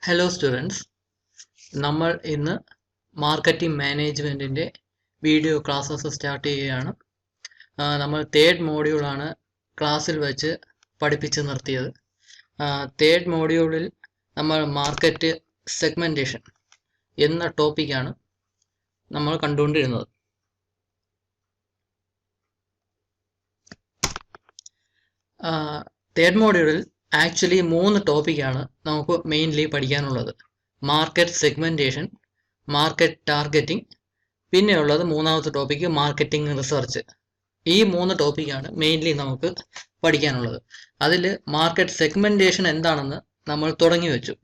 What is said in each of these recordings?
Hello students, നമ്മൾ ഇന്ന് marketing മാനേജ്മെൻറ്റിൻ്റെ video classes start ചെയ്യുകയാണ്. നമ്മൾ തേർഡ് മോഡ്യൂളാണ് ക്ലാസ്സിൽ വെച്ച് പഠിപ്പിച്ച് നിർത്തിയത്. തേർഡ് മോഡ്യൂളിൽ നമ്മൾ മാർക്കറ്റ് സെഗ്മെൻറ്റേഷൻ എന്ന ടോപ്പിക്കാണ് നമ്മൾ കണ്ടുകൊണ്ടിരുന്നത്. തേർഡ് മോഡ്യൂളിൽ ആക്ച്വലി 3 ടോപ്പിക്കാണ് നമുക്ക് മെയിൻലി പഠിക്കാനുള്ളത്. മാർക്കറ്റ് സെഗ്മെൻറ്റേഷൻ, മാർക്കറ്റ് ടാർഗറ്റിംഗ്, പിന്നെയുള്ളത് മൂന്നാമത്തെ ടോപ്പിക്ക് മാർക്കറ്റിംഗ് റിസർച്ച്. ഈ 3 ടോപ്പിക്കാണ് മെയിൻലി നമുക്ക് പഠിക്കാനുള്ളത്. അതിൽ മാർക്കറ്റ് സെഗ്മെൻറ്റേഷൻ എന്താണെന്ന് നമ്മൾ തുടങ്ങി വെച്ചു.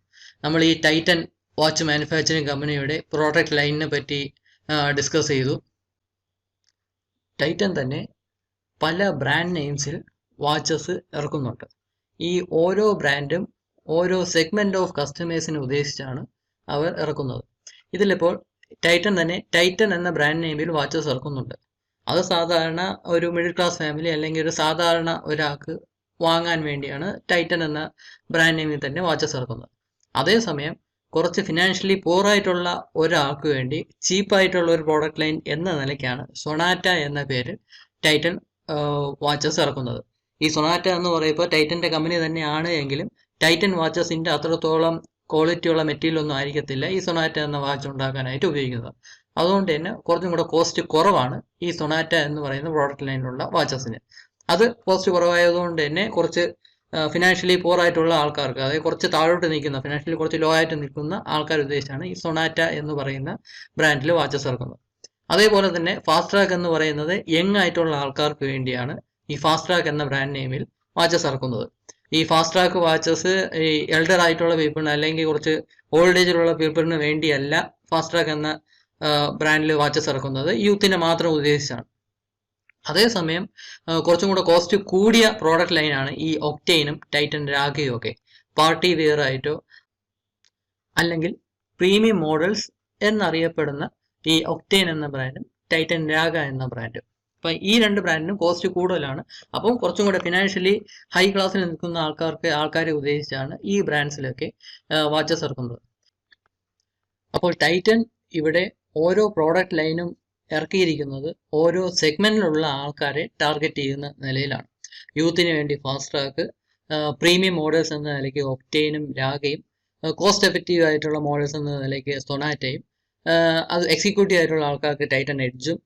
നമ്മൾ ഈ ടൈറ്റൻ വാച്ച് മാനുഫാക്ചറിങ് കമ്പനിയുടെ പ്രോഡക്റ്റ് ലൈനിനെ പറ്റി ഡിസ്കസ് ചെയ്തു. ടൈറ്റൻ തന്നെ പല ബ്രാൻഡ് നെയിംസിൽ വാച്ചസ് ഇറക്കുന്നുണ്ട്. ഈ ഓരോ ബ്രാൻഡും ഓരോ സെഗ്മെന്റ് ഓഫ് കസ്റ്റമേഴ്സിനെ ഉദ്ദേശിച്ചാണ് അവർ ഇറക്കുന്നത്. ഇതിലിപ്പോൾ ടൈറ്റൻ തന്നെ ടൈറ്റൻ എന്ന ബ്രാൻഡ് നെയിമിൽ വാച്ചസ് ഇറക്കുന്നുണ്ട്. അത് സാധാരണ ഒരു മിഡിൽ ക്ലാസ് ഫാമിലി അല്ലെങ്കിൽ ഒരു സാധാരണ ഒരാൾക്ക് വാങ്ങാൻ വേണ്ടിയാണ് ടൈറ്റൻ എന്ന ബ്രാൻഡ് നെയിമിൽ തന്നെ വാച്ചസ് ഇറക്കുന്നത്. അതേസമയം കുറച്ച് ഫിനാൻഷ്യലി പൂർ ആയിട്ടുള്ള ഒരാൾക്ക് വേണ്ടി ചീപ്പായിട്ടുള്ള ഒരു പ്രോഡക്റ്റ് ലൈൻ എന്ന നിലയ്ക്കാണ് സൊണാറ്റ എന്ന പേരിൽ ടൈറ്റൻ വാച്ചസ് ഇറക്കുന്നത്. ഈ സൊണാറ്റ എന്ന് പറയുമ്പോൾ ടൈറ്റൻ്റെ കമ്പനി തന്നെയാണ് എങ്കിലും ടൈറ്റൻ വാച്ചസിൻ്റെ അത്രത്തോളം ക്വാളിറ്റിയുള്ള മെറ്റീരിയൽ ഒന്നും ആയിരിക്കത്തില്ല ഈ സൊണാറ്റ എന്ന വാച്ച് ഉണ്ടാക്കാനായിട്ട് ഉപയോഗിക്കുന്നത്. അതുകൊണ്ട് തന്നെ കുറച്ചും കൂടെ കോസ്റ്റ് കുറവാണ് ഈ സൊണാറ്റ എന്ന് പറയുന്ന പ്രോഡക്റ്റ് ലൈനിലുള്ള വാച്ചസിന്. അത് കോസ്റ്റ് കുറവായതുകൊണ്ട് തന്നെ കുറച്ച് ഫിനാൻഷ്യലി പൂർ ആയിട്ടുള്ള ആൾക്കാർക്ക്, അതായത് കുറച്ച് താഴോട്ട് നിൽക്കുന്ന ഫിനാൻഷ്യലി കുറച്ച് ലോ ആയിട്ട് നിൽക്കുന്ന ആൾക്കാർ ഉദ്ദേശിച്ചാണ് ഈ സൊണാറ്റ എന്ന് പറയുന്ന ബ്രാൻഡിൽ വാച്ചസ് ഇറക്കുന്നത്. അതേപോലെ തന്നെ ഫാസ്റ്റ് ട്രാക്ക് എന്ന് പറയുന്നത് യങ് ആയിട്ടുള്ള ആൾക്കാർക്ക് വേണ്ടിയാണ് ഈ ഫാസ്റ്റ് ട്രാക്ക് എന്ന ബ്രാൻഡ് നെയിമിൽ വാച്ചസ് ഇറക്കുന്നത്. ഈ ഫാസ്റ്റ് ട്രാക്ക് വാച്ചസ് ഈ എൽഡർ ആയിട്ടുള്ള പീപ്പിളിന് അല്ലെങ്കിൽ കുറച്ച് ഓൾഡ് ഏജിലുള്ള പീപ്പിളിന് വേണ്ടിയല്ല ഫാസ്റ്റ് ട്രാക്ക് എന്ന ബ്രാൻഡിൽ വാച്ചസ് ഇറക്കുന്നത്, യൂത്തിനെ മാത്രം ഉദ്ദേശിച്ചാണ്. അതേസമയം കുറച്ചും കൂടെ കോസ്റ്റ് കൂടിയ പ്രോഡക്റ്റ് ലൈനാണ് ഈ ഒക്ടെയിനും ടൈറ്റൻ രാഗയും ഒക്കെ. പാർട്ടി വെയർ ആയിട്ടോ അല്ലെങ്കിൽ പ്രീമിയം മോഡൽസ് എന്നറിയപ്പെടുന്ന ഈ ഒക്ടെയിൻ എന്ന ബ്രാൻഡും ടൈറ്റൻ രാഗ എന്ന ബ്രാൻഡും. അപ്പം ഈ 2 ബ്രാൻഡിനും കോസ്റ്റ് കൂടുതലാണ്. അപ്പം കുറച്ചും കൂടെ ഫിനാൻഷ്യലി ഹൈ ക്ലാസ്സിൽ നിൽക്കുന്ന ആൾക്കാരെ ഉദ്ദേശിച്ചാണ് ഈ ബ്രാൻഡ്സിലൊക്കെ വാച്ചസ് ഇറക്കുന്നത്. അപ്പോൾ ടൈറ്റൻ ഇവിടെ ഓരോ പ്രോഡക്റ്റ് ലൈനും ഇറക്കിയിരിക്കുന്നത് ഓരോ സെഗ്മെന്റിലുള്ള ആൾക്കാരെ ടാർഗറ്റ് ചെയ്യുന്ന നിലയിലാണ്. യൂത്തിന് വേണ്ടി ഫാസ്റ്റ് ട്രാക്ക്, പ്രീമിയം മോഡൽസ് എന്ന നിലയ്ക്ക് ഒക്ടെയിനും രാഗയും, കോസ്റ്റ് എഫക്റ്റീവ് ആയിട്ടുള്ള മോഡൽസ് എന്ന നിലയ്ക്ക് സൊണാറ്റയും, അത് എക്സിക്യൂട്ടീവ് ആയിട്ടുള്ള ആൾക്കാർക്ക് ടൈറ്റൻ എഡ്ജും,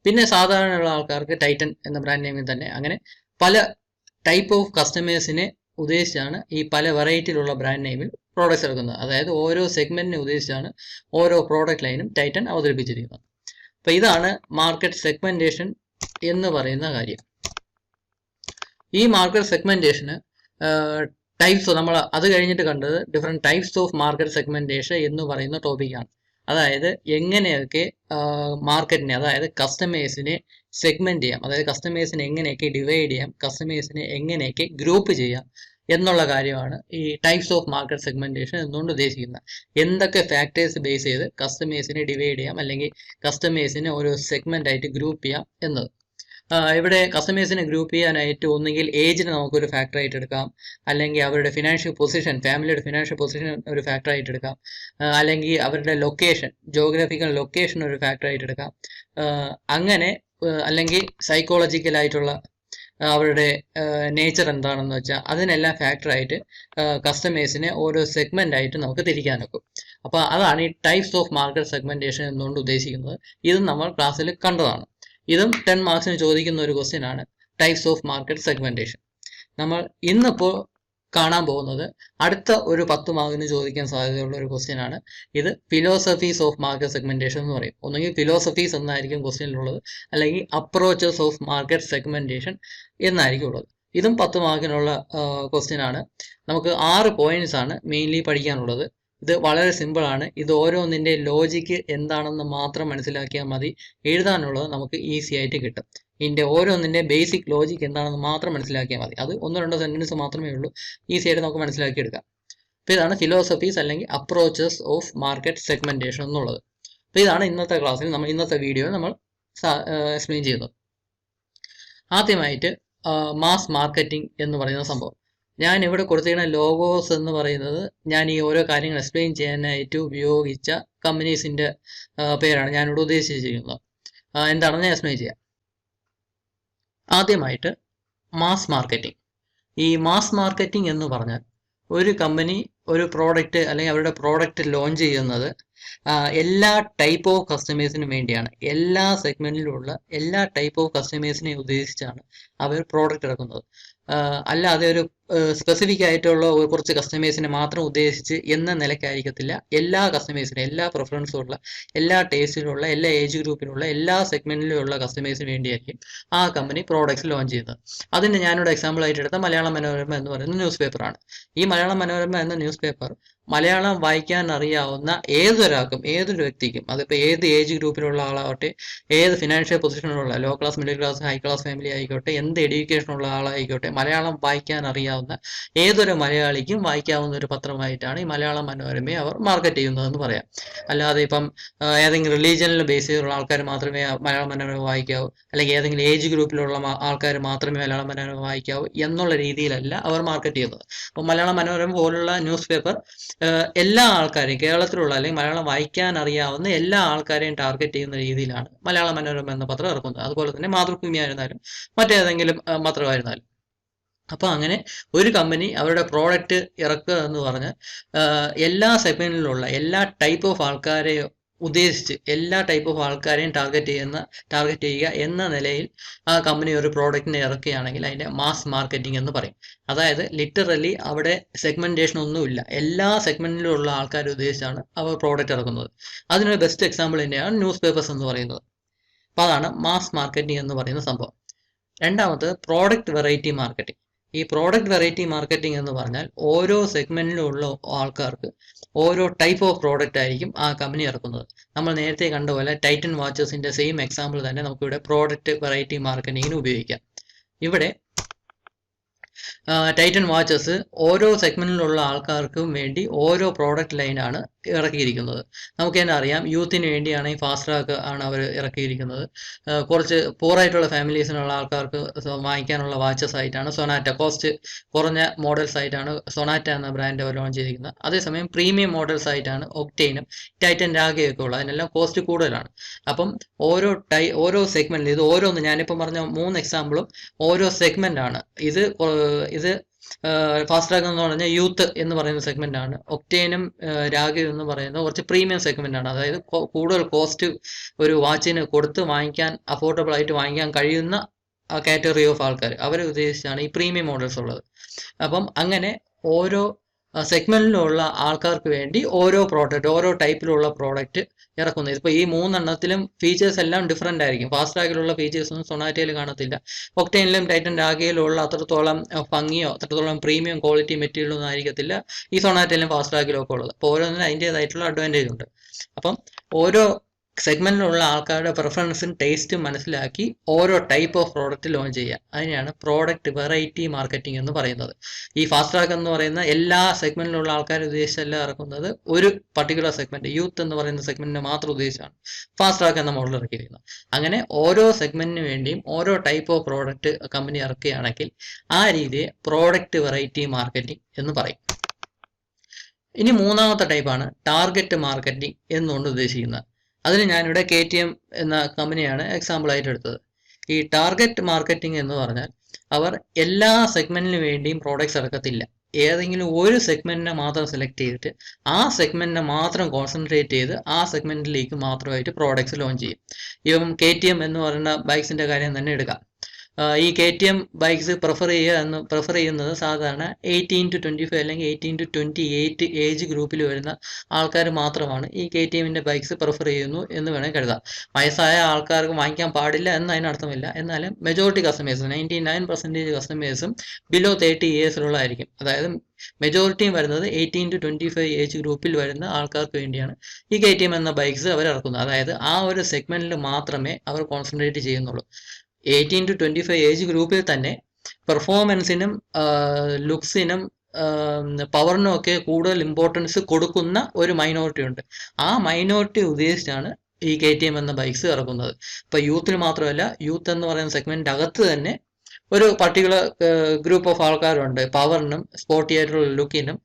പിന്നെ സാധാരണയുള്ള ആൾക്കാർക്ക് ടൈറ്റൻ എന്ന ബ്രാൻഡ് നെയിമിൽ തന്നെ. അങ്ങനെ പല ടൈപ്പ് ഓഫ് കസ്റ്റമേഴ്സിനെ ഉദ്ദേശിച്ചാണ് ഈ പല വെറൈറ്റിയിലുള്ള ബ്രാൻഡ് നെയിമിൽ പ്രോഡക്റ്റ്സ് ഇറക്കുന്നത്. അതായത് ഓരോ സെഗ്മെന്റിനെ ഉദ്ദേശിച്ചാണ് ഓരോ പ്രോഡക്റ്റ് ലൈനും ടൈറ്റൻ അവതരിപ്പിച്ചിരിക്കുന്നത്. അപ്പോൾ ഇതാണ് മാർക്കറ്റ് സെഗ്മെന്റേഷൻ എന്ന് പറയുന്ന കാര്യം. ഈ മാർക്കറ്റ് സെഗ്മെന്റേഷന് ടൈപ്സ് നമ്മൾ അത് കഴിഞ്ഞിട്ട് കണ്ടത് different types of market segmentation എന്ന് പറയുന്ന ടോപ്പിക്കാണ്. അതായത് എങ്ങനെയൊക്കെ മാർക്കറ്റിനെ, അതായത് കസ്റ്റമേഴ്സിനെ സെഗ്മെന്റ് ചെയ്യാം, അതായത് കസ്റ്റമേഴ്സിനെ എങ്ങനെയൊക്കെ ഡിവൈഡ് ചെയ്യാം, കസ്റ്റമേഴ്സിനെ എങ്ങനെയൊക്കെ ഗ്രൂപ്പ് ചെയ്യാം എന്നുള്ള കാര്യമാണ് ഈ ടൈപ്സ് ഓഫ് മാർക്കറ്റ് സെഗ്മെന്റേഷൻ എന്നുകൊണ്ട് ഉദ്ദേശിക്കുന്നത്. എന്തൊക്കെ ഫാക്ടേഴ്സ് ബേസ് ചെയ്ത് കസ്റ്റമേഴ്സിനെ ഡിവൈഡ് ചെയ്യാം അല്ലെങ്കിൽ കസ്റ്റമേഴ്സിനെ ഓരോ സെഗ്മെന്റ് ആയിട്ട് ഗ്രൂപ്പ് ചെയ്യാം എന്നത്. ഇവിടെ കസ്റ്റമേഴ്സിനെ ഗ്രൂപ്പ് ചെയ്യാനായിട്ട് ഒന്നുകിൽ ഏജിനെ നമുക്കൊരു ഫാക്ടറായിട്ട് എടുക്കാം, അല്ലെങ്കിൽ അവരുടെ ഫിനാൻഷ്യൽ പൊസിഷൻ, ഫാമിലിയുടെ ഫിനാൻഷ്യൽ പൊസിഷൻ ഒരു ഫാക്ടറായിട്ട് എടുക്കാം, അല്ലെങ്കിൽ അവരുടെ ലൊക്കേഷൻ, ജോഗ്രഫിക്കൽ ലൊക്കേഷൻ ഒരു ഫാക്ടറായിട്ട് എടുക്കാം. അങ്ങനെ അല്ലെങ്കിൽ സൈക്കോളജിക്കലായിട്ടുള്ള അവരുടെ നേച്ചർ എന്താണെന്ന് വെച്ചാൽ അതിനെല്ലാം ഫാക്ടറായിട്ട് കസ്റ്റമേഴ്സിനെ ഓരോ സെഗ്മെന്റ് ആയിട്ട് നമുക്ക് തിരിക്കാൻ വെക്കും. അപ്പോൾ അതാണ് ഈ ടൈപ്സ് ഓഫ് മാർക്കറ്റ് സെഗ്മെന്റേഷൻ എന്നുകൊണ്ട് ഉദ്ദേശിക്കുന്നത്. ഇതും നമ്മൾ ക്ലാസ്സിൽ കണ്ടതാണ്. ഇതും 10 മാർക്സിന് ചോദിക്കുന്ന ഒരു ക്വസ്റ്റ്യൻ ആണ്, ടൈപ്സ് ഓഫ് മാർക്കറ്റ് സെഗ്മെന്റേഷൻ. നമ്മൾ ഇന്നിപ്പോൾ കാണാൻ പോകുന്നത് അടുത്ത ഒരു 10 മാർക്കിന് ചോദിക്കാൻ സാധ്യതയുള്ള ഒരു ക്വസ്റ്റ്യൻ ആണ്. ഇത് ഫിലോസഫീസ് ഓഫ് മാർക്കറ്റ് സെഗ്മെന്റേഷൻ എന്ന് പറയും. ഒന്നുകിൽ ഫിലോസഫീസ് എന്നായിരിക്കും ക്വസ്റ്റ്യനിലുള്ളത്, അല്ലെങ്കിൽ അപ്രോച്ചസ് ഓഫ് മാർക്കറ്റ് സെഗ്മെന്റേഷൻ എന്നായിരിക്കും ഉള്ളത്. ഇതും 10 മാർക്കിനുള്ള ക്വസ്റ്റ്യൻ ആണ്. നമുക്ക് 6 പോയിന്റ്സ് ആണ് മെയിൻലി പഠിക്കാനുള്ളത്. ഇത് വളരെ സിമ്പിൾ ആണ്. ഇത് ഓരോന്നിൻ്റെ ലോജിക്ക് എന്താണെന്ന് മാത്രം മനസ്സിലാക്കിയാൽ മതി. എഴുതാനുള്ളത് നമുക്ക് ഈസി ആയിട്ട് കിട്ടും. ഇതിൻ്റെ ഓരോന്നിൻ്റെ ബേസിക് ലോജിക്ക് എന്താണെന്ന് മാത്രം മനസ്സിലാക്കിയാൽ മതി. അത് 1-2 സെൻറ്റൻസ് മാത്രമേ ഉള്ളൂ, ഈസി ആയിട്ട് നമുക്ക് മനസ്സിലാക്കിയെടുക്കാം. അപ്പോൾ ഇതാണ് ഫിലോസഫീസ് അല്ലെങ്കിൽ അപ്രോച്ചസ് ഓഫ് മാർക്കറ്റ് സെഗ്മെന്റേഷൻ എന്നുള്ളത്. അപ്പോൾ ഇതാണ് ഇന്നത്തെ ക്ലാസ്സിൽ ഇന്നത്തെ വീഡിയോയിൽ നമ്മൾ എക്സ്പ്ലെയിൻ ചെയ്യുന്നത്. ആദ്യമായിട്ട് മാസ് മാർക്കറ്റിംഗ് എന്ന് പറയുന്ന സംഭവം. ഞാൻ ഇവിടെ കൊടുത്തിരിക്കുന്ന ലോഗോസ് എന്ന് പറയുന്നത് ഞാൻ ഈ ഓരോ കാര്യങ്ങൾ എക്സ്പ്ലെയിൻ ചെയ്യാനായിട്ട് ഉപയോഗിച്ച കമ്പനീസിന്റെ പേരാണ് ഞാനിവിടെ ഉദ്ദേശിച്ചിരിക്കുന്നത്. എന്താണെന്ന് ഞാൻ എക്സ്പ്ലെയിൻ ചെയ്യാം. ആദ്യമായിട്ട് മാസ് മാർക്കറ്റിംഗ്. ഈ മാസ് മാർക്കറ്റിംഗ് എന്ന് പറഞ്ഞാൽ ഒരു കമ്പനി ഒരു പ്രോഡക്റ്റ് അല്ലെങ്കിൽ അവരുടെ പ്രോഡക്റ്റ് ലോഞ്ച് ചെയ്യുന്നത് എല്ലാ ടൈപ്പ് ഓഫ് കസ്റ്റമേഴ്സിനും വേണ്ടിയാണ്. എല്ലാ സെഗ്മെന്റിലുള്ള എല്ലാ ടൈപ്പ് ഓഫ് കസ്റ്റമേഴ്സിനെ ഉദ്ദേശിച്ചാണ് അവർ പ്രോഡക്റ്റ് ഇറക്കുന്നത്. അല്ലാതെ ഒരു സ്പെസിഫിക് ആയിട്ടുള്ള കുറച്ച് കസ്റ്റമേഴ്സിനെ മാത്രം ഉദ്ദേശിച്ച് എന്ന നിലയ്ക്കായിരിക്കത്തില്ല. എല്ലാ കസ്റ്റമേഴ്സിനും, എല്ലാ പ്രിഫറൻസും ഉള്ള, എല്ലാ ടേസ്റ്റിലുള്ള, എല്ലാ ഏജ് ഗ്രൂപ്പിലുള്ള, എല്ലാ സെഗ്മെന്റിലുള്ള കസ്റ്റമേഴ്സിന് വേണ്ടിയായിരിക്കും ആ കമ്പനി പ്രോഡക്റ്റ്സ് ലോഞ്ച് ചെയ്യുന്നത്. അതിന് ഞാനിവിടെ എക്സാമ്പിൾ ആയിട്ട് എടുത്ത മലയാള മനോരമ എന്ന് പറയുന്ന ന്യൂസ് പേപ്പറാണ്. ഈ മലയാള മനോരമ എന്ന ന്യൂസ് പേപ്പർ മലയാളം വായിക്കാൻ അറിയാവുന്ന ഏതൊരാൾക്കും, ഏതൊരു വ്യക്തിക്കും, അതിപ്പോൾ ഏത് ഏജ് ഗ്രൂപ്പിലുള്ള ആളാവട്ടെ, ഏത് ഫിനാൻഷ്യൽ പൊസിഷനിലുള്ള, low class, middle class, high class family ആയിക്കോട്ടെ, എന്ത് എഡ്യൂക്കേഷനുള്ള ആളായിക്കോട്ടെ, മലയാളം വായിക്കാൻ അറിയാവുന്ന ഏതൊരു മലയാളിക്കും വായിക്കാവുന്ന ഒരു പത്രമായിട്ടാണ് ഈ മലയാള മനോരമയെ അവർ മാർക്കറ്റ് ചെയ്യുന്നതെന്ന് പറയാം. അല്ലാതെ ഇപ്പം ഏതെങ്കിലും റിലീജിയനിൽ ബേസ് ചെയ്തുള്ള ആൾക്കാർ മാത്രമേ മലയാള മനോരമ വായിക്കാവൂ, അല്ലെങ്കിൽ ഏതെങ്കിലും ഏജ് ഗ്രൂപ്പിലുള്ള ആൾക്കാർ മാത്രമേ മലയാള മനോരമ വായിക്കാവൂ എന്നുള്ള രീതിയിലല്ല അവർ മാർക്കറ്റ് ചെയ്യുന്നത്. അപ്പോൾ മലയാള മനോരമ പോലുള്ള ന്യൂസ് പേപ്പർ എല്ലാ ആൾക്കാരെയും, കേരളത്തിലുള്ള അല്ലെങ്കിൽ മലയാളം വായിക്കാൻ അറിയാവുന്ന എല്ലാ ആൾക്കാരെയും ടാർഗറ്റ് ചെയ്യുന്ന രീതിയിലാണ് മലയാള മനോരമ എന്ന പത്രം ഇറക്കുന്നത്. അതുപോലെ തന്നെ മാതൃഭൂമി ആയിരുന്നാലും മറ്റേതെങ്കിലും പത്രമായിരുന്നാലും. അപ്പോൾ അങ്ങനെ ഒരു കമ്പനി അവരുടെ പ്രോഡക്റ്റ് ഇറക്കുക എന്ന് പറഞ്ഞാൽ എല്ലാ സെഗ്മെന്റിലുള്ള എല്ലാ ടൈപ്പ് ഓഫ് ആൾക്കാരെ ഉദ്ദേശിച്ച് എല്ലാ ടൈപ്പ് ഓഫ് ആൾക്കാരെയും ടാർഗറ്റ് ചെയ്യുക എന്ന നിലയിൽ ആ കമ്പനി ഒരു പ്രോഡക്റ്റിനെ ഇറക്കുകയാണെങ്കിൽ അതിന്റെ മാസ് മാർക്കറ്റിംഗ് എന്ന് പറയും. അതായത് ലിറ്ററലി അവിടെ സെഗ്മെന്റേഷൻ ഒന്നുമില്ല, എല്ലാ സെഗ്മെന്റിലുള്ള ആൾക്കാരെ ഉദ്ദേശിച്ചാണ് അവർ പ്രോഡക്റ്റ് ഇറക്കുന്നത്. അതിനൊരു ബെസ്റ്റ് എക്സാമ്പിൾ തന്നെയാണ് ന്യൂസ് പേപ്പേഴ്സ് എന്ന് പറയുന്നത്. അപ്പോൾ അതാണ് മാസ് മാർക്കറ്റിംഗ് എന്ന് പറയുന്ന സംഭവം. രണ്ടാമത് പ്രോഡക്റ്റ് വെറൈറ്റി മാർക്കറ്റിംഗ്. ഈ പ്രോഡക്റ്റ് വെറൈറ്റി മാർക്കറ്റിംഗ് എന്ന് പറഞ്ഞാൽ ഓരോ സെഗ്മെന്റിലുള്ള ആൾക്കാർക്ക് ഓരോ ടൈപ്പ് ഓഫ് പ്രോഡക്റ്റ് ആയിരിക്കും ആ കമ്പനി ഇറക്കുന്നത്. നമ്മൾ നേരത്തെ കണ്ട പോലെ ടൈറ്റൻ വാച്ചസിന്റെ സെയിം എക്സാമ്പിൾ തന്നെ നമുക്കിവിടെ പ്രോഡക്റ്റ് വെറൈറ്റി മാർക്കറ്റിംഗിന് ഉപയോഗിക്കാം. ഇവിടെ ടൈറ്റൻ വാച്ചസ് ഓരോ സെഗ്മെന്റിലുള്ള ആൾക്കാർക്കും വേണ്ടി ഓരോ പ്രോഡക്റ്റ് ലൈനാണ് ഇറക്കിയിരിക്കുന്നത്. നമുക്ക് തന്നെ അറിയാം, യൂത്തിന് വേണ്ടിയാണ് ഈ ഫാസ്റ്റ് ട്രാക്ക് ആണ് അവർ ഇറക്കിയിരിക്കുന്നത്. കുറച്ച് പൂറായിട്ടുള്ള ഫാമിലീസിനുള്ള ആൾക്കാർക്ക് വാങ്ങിക്കാനുള്ള വാച്ചസ് ആയിട്ടാണ് സൊനാറ്റ, കോസ്റ്റ് കുറഞ്ഞ മോഡൽസ് ആയിട്ടാണ് സൊനാറ്റ എന്ന ബ്രാൻഡ് അവർ ലോഞ്ച് ചെയ്തിരിക്കുന്നത്. അതേസമയം പ്രീമിയം മോഡൽസ് ആയിട്ടാണ് ഒക്ടെയിനും ടൈറ്റൻ രാഗയൊക്കെ ഉള്ളത്. അതിനെല്ലാം കോസ്റ്റ് കൂടുതലാണ്. അപ്പം ഓരോ സെഗ്മെന്റിൽ ഇത് ഓരോന്ന് ഞാനിപ്പം പറഞ്ഞ 3 എക്സാമ്പിളും ഓരോ സെഗ്മെന്റ് ആണ്. ഇത് ഫാസ്റ്റ് ട്രാക്ക് എന്ന് പറഞ്ഞാൽ യൂത്ത് എന്ന് പറയുന്ന സെഗ്മെന്റ് ആണ്. ഒക്ടെയിനും രാഗയും എന്ന് പറയുന്നത് കുറച്ച് പ്രീമിയം സെഗ്മെന്റ് ആണ്. അതായത് കൂടുതൽ കോസ്റ്റ് ഒരു വാച്ചിന് കൊടുത്ത് വാങ്ങിക്കാൻ, അഫോർഡബിൾ ആയിട്ട് വാങ്ങിക്കാൻ കഴിയുന്ന കാറ്റഗറി ഓഫ് ആൾക്കാർ, അവരെ ഉദ്ദേശിച്ചാണ് ഈ പ്രീമിയം മോഡൽസ് ഉള്ളത്. അപ്പം അങ്ങനെ ഓരോ സെഗ്മെന്റിലുള്ള ആൾക്കാർക്ക് വേണ്ടി ഓരോ പ്രോഡക്റ്റ്, ഓരോ ടൈപ്പിലുള്ള പ്രോഡക്റ്റ് ഇറക്കുന്നത്. ഇപ്പോൾ ഈ 3 എണ്ണത്തിലും ഫീച്ചേഴ്സ് എല്ലാം ഡിഫറെന്റ് ആയിരിക്കും. ഫാസ്റ്റ് ട്രാക്കിലുള്ള ഫീച്ചേഴ്സ് ഒന്നും സൊനാറ്റയിൽ കാണത്തില്ല. ഒക്ടെയിനിലും ടൈറ്റൻ രാഗയിലുള്ള അത്രത്തോളം ഭംഗിയോ അത്രത്തോളം പ്രീമിയം ക്വാളിറ്റി മെറ്റീരിയൽ ഒന്നും ആയിരിക്കത്തില്ല ഈ സൊനാറ്റയിലും ഫാസ്റ്റ് ട്രാക്കിലും ഒക്കെ ഉള്ളത്. അപ്പോൾ ഓരോന്നിനും അതിൻ്റെതായിട്ടുള്ള അഡ്വാൻറ്റേജ് ഉണ്ട്. അപ്പം ഓരോ സെഗ്മെന്റിലുള്ള ആൾക്കാരുടെ പ്രിഫറൻസും ടേസ്റ്റും മനസ്സിലാക്കി ഓരോ ടൈപ്പ് ഓഫ് പ്രോഡക്റ്റ് ലോഞ്ച് ചെയ്യുക. അതിനെയാണ് പ്രോഡക്റ്റ് വെറൈറ്റി മാർക്കറ്റിംഗ് എന്ന് പറയുന്നത്. ഈ ഫാസ്റ്റ് ട്രാക്ക് എന്ന് പറയുന്ന എല്ലാ സെഗ്മെന്റിലുള്ള ആൾക്കാരെ ഉദ്ദേശിച്ചല്ല ഇറക്കുന്നത്, ഒരു പർട്ടിക്കുലർ സെഗ്മെന്റ്, യൂത്ത് എന്ന് പറയുന്ന സെഗ്മെന്റിനെ മാത്രം ഉദ്ദേശിച്ചാണ് ഫാസ്റ്റ് ട്രാക്ക് എന്ന മോഡൽ ഇറക്കിയിരിക്കുന്നത്. അങ്ങനെ ഓരോ സെഗ്മെന്റിന് വേണ്ടിയും ഓരോ ടൈപ്പ് ഓഫ് പ്രോഡക്റ്റ് കമ്പനി ഇറക്കുകയാണെങ്കിൽ ആ രീതിയെ പ്രോഡക്റ്റ് വെറൈറ്റി മാർക്കറ്റിംഗ് എന്ന് പറയും. ഇനി മൂന്നാമത്തെ ടൈപ്പാണ് ടാർഗറ്റ് മാർക്കറ്റിംഗ് എന്നുകൊണ്ട് ഉദ്ദേശിക്കുന്നത്. അതിന് ഞാനിവിടെ KTM എന്ന കമ്പനിയാണ് എക്സാമ്പിൾ ആയിട്ട് എടുത്തത്. ഈ ടാർഗറ്റ് മാർക്കറ്റിംഗ് എന്ന് പറഞ്ഞാൽ അവർ എല്ലാ സെഗ്മെന്റിന് വേണ്ടിയും പ്രോഡക്ട്സ് ഇറക്കത്തില്ല. ഏതെങ്കിലും ഒരു സെഗ്മെന്റിനെ മാത്രം സെലക്ട് ചെയ്തിട്ട് ആ സെഗ്മെന്റിനെ മാത്രം കോൺസെൻട്രേറ്റ് ചെയ്ത് ആ സെഗ്മെന്റിലേക്ക് മാത്രമായിട്ട് പ്രോഡക്ട്സ് ലോഞ്ച് ചെയ്യും. ഇപ്പം KTM എന്ന് പറയുന്ന ബൈക്സിന്റെ കാര്യം തന്നെ എടുക്കാം. ഈ KTM ബൈക്സ് പ്രിഫർ ചെയ്യുന്നത് സാധാരണ 18 to 25 അല്ലെങ്കിൽ 18 to 28 ഏജ് ഗ്രൂപ്പിൽ വരുന്ന ആൾക്കാർ മാത്രമാണ് ഈ KTMന്റെ ബൈക്സ് പ്രിഫർ ചെയ്യുന്നു എന്ന് വേണമെങ്കിൽ കരുതാം. വയസ്സായ ആൾക്കാർക്ക് വാങ്ങിക്കാൻ പാടില്ല എന്ന് അതിനർത്ഥമില്ല. എന്നാലും മെജോറിറ്റി കസ്റ്റമേഴ്സ്, 99% കസ്റ്റമേഴ്സും ബിലോ 30 ഇയേഴ്സിലുള്ളതായിരിക്കും. അതായത് മെജോറിറ്റിയും വരുന്നത് 18 to 25 ഏജ് ഗ്രൂപ്പിൽ വരുന്ന ആൾക്കാർക്ക് വേണ്ടിയാണ് ഈ KTM എന്ന ബൈക്സ് അവർ ഇറക്കുന്നത്. അതായത് ആ ഒരു സെഗ്മെന്റിൽ മാത്രമേ അവർ കോൺസെൻട്രേറ്റ് ചെയ്യുന്നുള്ളൂ. 18 to 25 ഏജ് ഗ്രൂപ്പിൽ തന്നെ പെർഫോമൻസിനും ലുക്സിനും പവറിനും ഒക്കെ കൂടുതൽ ഇമ്പോർട്ടൻസ് കൊടുക്കുന്ന ഒരു മൈനോറിറ്റി ഉണ്ട്. ആ മൈനോറിറ്റി ഉദ്ദേശിച്ചാണ് ഈ KTM എന്ന ബൈക്സ് ഇറക്കുന്നത്. ഇപ്പൊ യൂത്തിന് മാത്രമല്ല, യൂത്ത് എന്ന് പറയുന്ന സെഗ്മെന്റ് അകത്ത് തന്നെ ഒരു പർട്ടിക്കുലർ ഗ്രൂപ്പ് ഓഫ് ആൾക്കാരുണ്ട് പവറിനും സ്പോർട്ടി ആയിട്ടുള്ള ലുക്കിനും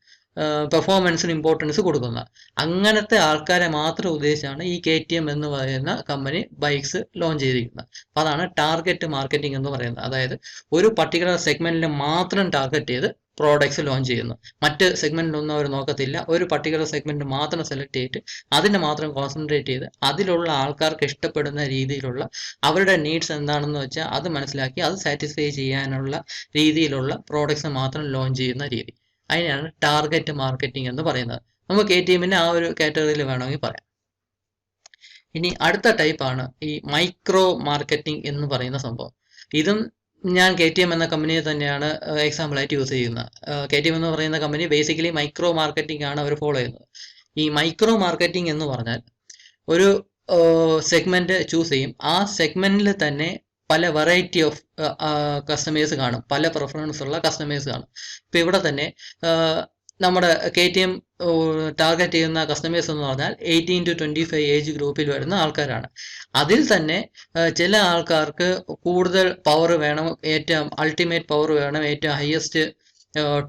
പെർഫോമൻസിന് ഇമ്പോർട്ടൻസ് കൊടുക്കുന്ന അങ്ങനത്തെ ആൾക്കാരെ മാത്രം ഉദ്ദേശിച്ചാണ് ഈ KTM എന്ന് പറയുന്ന കമ്പനി ബൈക്സ് ലോഞ്ച് ചെയ്തിരിക്കുന്നത്. അപ്പോൾ അതാണ് ടാർഗറ്റ് മാർക്കറ്റിംഗ് എന്ന് പറയുന്നത്. അതായത് ഒരു പർട്ടിക്കുലർ സെഗ്മെന്റിൽ മാത്രം ടാർഗറ്റ് ചെയ്ത് പ്രോഡക്ട്സ് ലോഞ്ച് ചെയ്യുന്നു. മറ്റ് സെഗ്മെന്റിലൊന്നും അവർ നോക്കത്തില്ല. ഒരു പർട്ടിക്കുലർ സെഗ്മെന്റ് മാത്രം സെലക്ട് ചെയ്തിട്ട് അതിനെ മാത്രം കോൺസെൻട്രേറ്റ് ചെയ്ത് അതിലുള്ള ആൾക്കാർക്ക് ഇഷ്ടപ്പെടുന്ന രീതിയിലുള്ള അവരുടെ നീഡ്സ് എന്താണെന്ന് വെച്ചാൽ അത് മനസ്സിലാക്കി അത് സാറ്റിസ്ഫൈ ചെയ്യാനുള്ള രീതിയിലുള്ള പ്രോഡക്ട്സ് മാത്രം ലോഞ്ച് ചെയ്യുന്ന രീതി, അതിനെയാണ് ടാർഗറ്റ് മാർക്കറ്റിംഗ് എന്ന് പറയുന്നത്. നമുക്ക് KTMന്റെ ആ ഒരു കാറ്റഗറിയിൽ വേണമെങ്കിൽ പറയാം. ഇനി അടുത്ത ടൈപ്പാണ് ഈ മൈക്രോ മാർക്കറ്റിംഗ് എന്ന് പറയുന്ന സംഭവം. ഇതും ഞാൻ KTM എന്ന കമ്പനിയെ തന്നെയാണ് എക്സാമ്പിൾ ആയിട്ട് യൂസ് ചെയ്യുന്നത്. KTM എന്ന് പറയുന്ന കമ്പനി ബേസിക്കലി മൈക്രോ മാർക്കറ്റിംഗ് ആണ് അവർ ഫോളോ ചെയ്യുന്നത്. ഈ മൈക്രോ മാർക്കറ്റിംഗ് എന്ന് പറഞ്ഞാൽ ഒരു സെഗ്മെന്റ് ചൂസ് ചെയ്യും. ആ സെഗ്മെന്റിൽ തന്നെ പല വെറൈറ്റി ഓഫ് കസ്റ്റമേഴ്സ് കാണും, പല പ്രിഫറൻസ് ഉള്ള കസ്റ്റമേഴ്സ് കാണും. ഇപ്പൊ ഇവിടെ തന്നെ നമ്മുടെ KTM ടാർഗറ്റ് ചെയ്യുന്ന കസ്റ്റമേഴ്സ് എന്ന് പറഞ്ഞാൽ 18 to 25 ഏജ് ഗ്രൂപ്പിൽ വരുന്ന ആൾക്കാരാണ്. അതിൽ തന്നെ ചില ആൾക്കാർക്ക് കൂടുതൽ പവർ വേണം, ഏറ്റവും അൾട്ടിമേറ്റ് പവർ വേണം, ഏറ്റവും ഹയസ്റ്റ്